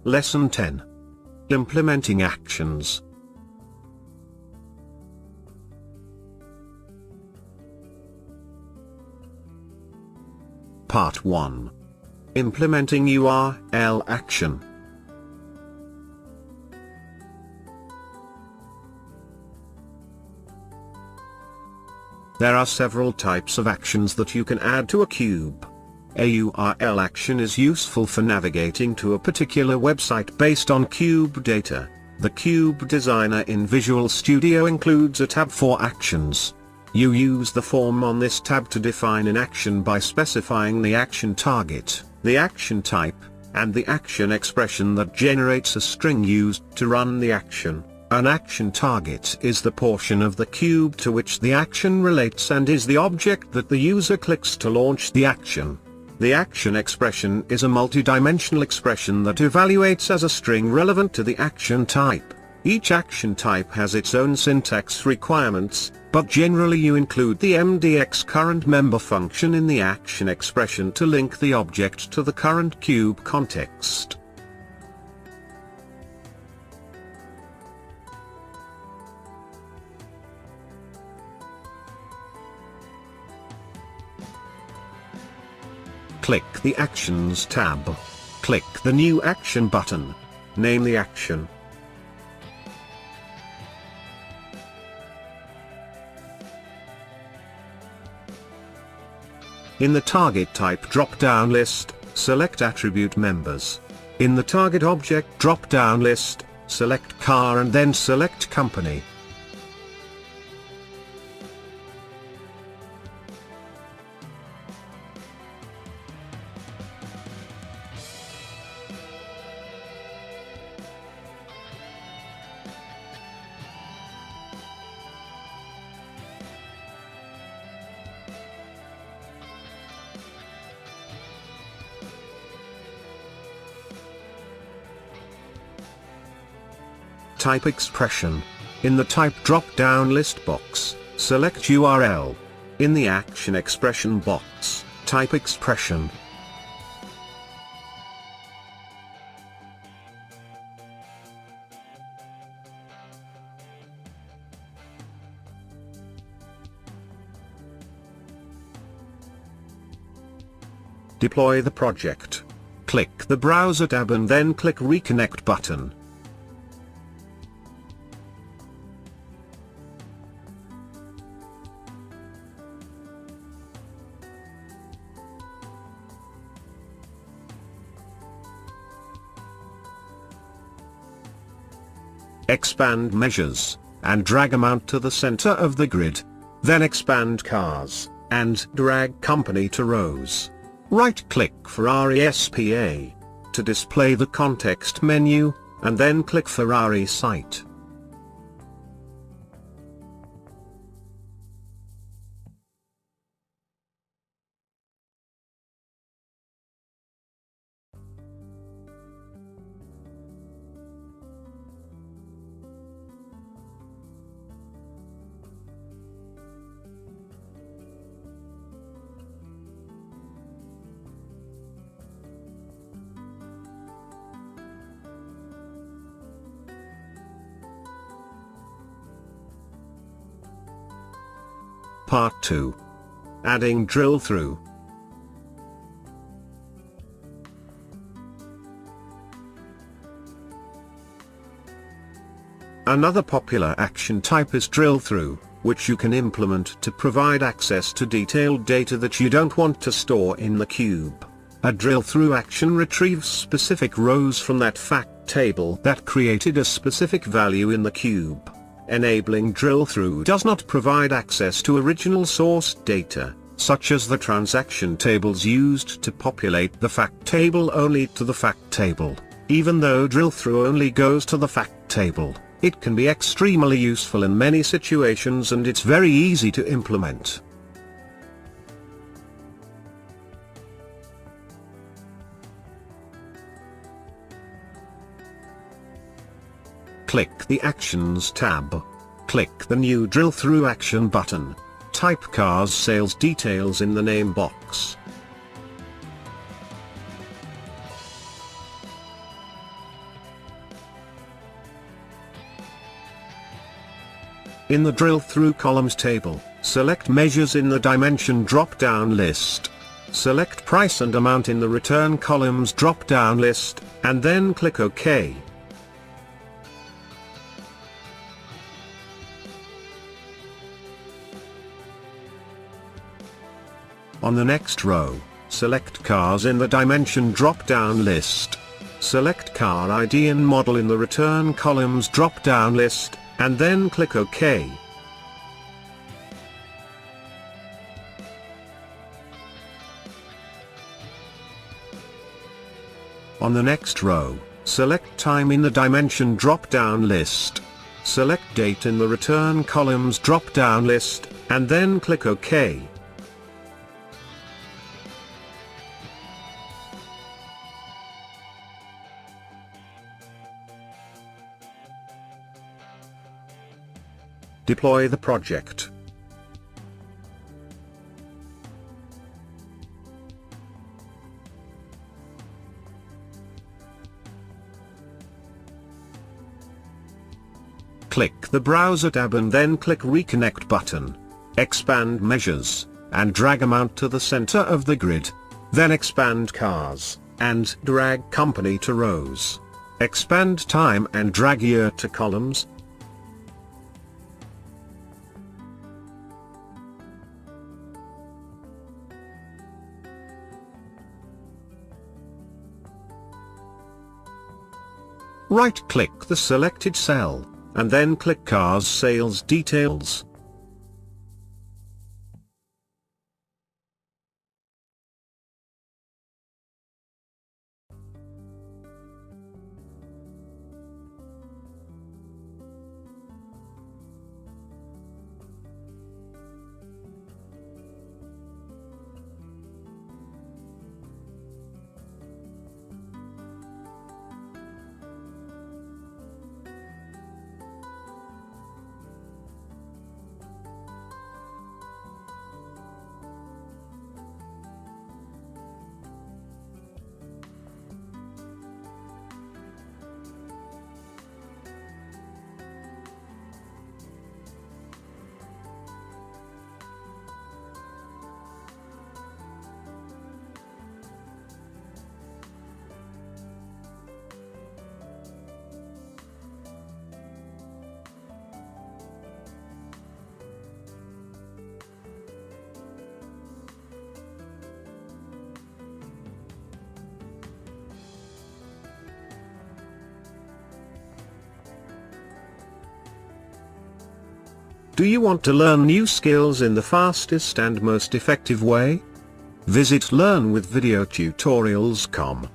Lesson 10. Implementing actions. Part 1. Implementing URL action. There are several types of actions that you can add to a cube. A URL action is useful for navigating to a particular website based on cube data. The Cube Designer in Visual Studio includes a tab for actions. You use the form on this tab to define an action by specifying the action target, the action type, and the action expression that generates a string used to run the action. An action target is the portion of the cube to which the action relates and is the object that the user clicks to launch the action. The action expression is a multidimensional expression that evaluates as a string relevant to the action type. Each action type has its own syntax requirements, but generally you include the MDX current member function in the action expression to link the object to the current cube context. Click the Actions tab. Click the New Action button. Name the action. In the Target Type drop-down list, select Attribute Members. In the Target Object drop-down list, select Car and then select Company. Type expression. In the Type drop-down list box, select URL. In the Action expression box, type expression. Deploy the project. Click the Browser tab and then click Reconnect button. Expand measures, and drag amount to the center of the grid. Then expand cars, and drag company to rows. Right-click Ferrari SPA to display the context menu, and then click Ferrari site. Part 2. Adding drill-through. Another popular action type is drill-through, which you can implement to provide access to detailed data that you don't want to store in the cube. A drill-through action retrieves specific rows from that fact table that created a specific value in the cube. Enabling drill-through does not provide access to original source data, such as the transaction tables used to populate the fact table only to the fact table. Even though drill-through only goes to the fact table, it can be extremely useful in many situations and it's very easy to implement. Click the Actions tab. Click the New Drill-Through Action button. Type Cars Sales Details in the name box. In the drill through columns table, select measures in the dimension drop-down list. Select price and amount in the return columns drop-down list, and then click OK. On the next row, select cars in the dimension drop-down list. Select car ID and model in the return columns drop-down list, and then click OK. On the next row, select time in the dimension drop-down list. Select date in the return columns drop-down list, and then click OK. Deploy the project. Click the Browser tab and then click Reconnect button. Expand Measures, and drag Amount to the center of the grid. Then expand Cars, and drag Company to rows. Expand Time and drag Year to columns. Right-click the selected cell, and then click Cars Sales Details. Do you want to learn new skills in the fastest and most effective way? Visit learnwithvideotutorials.com.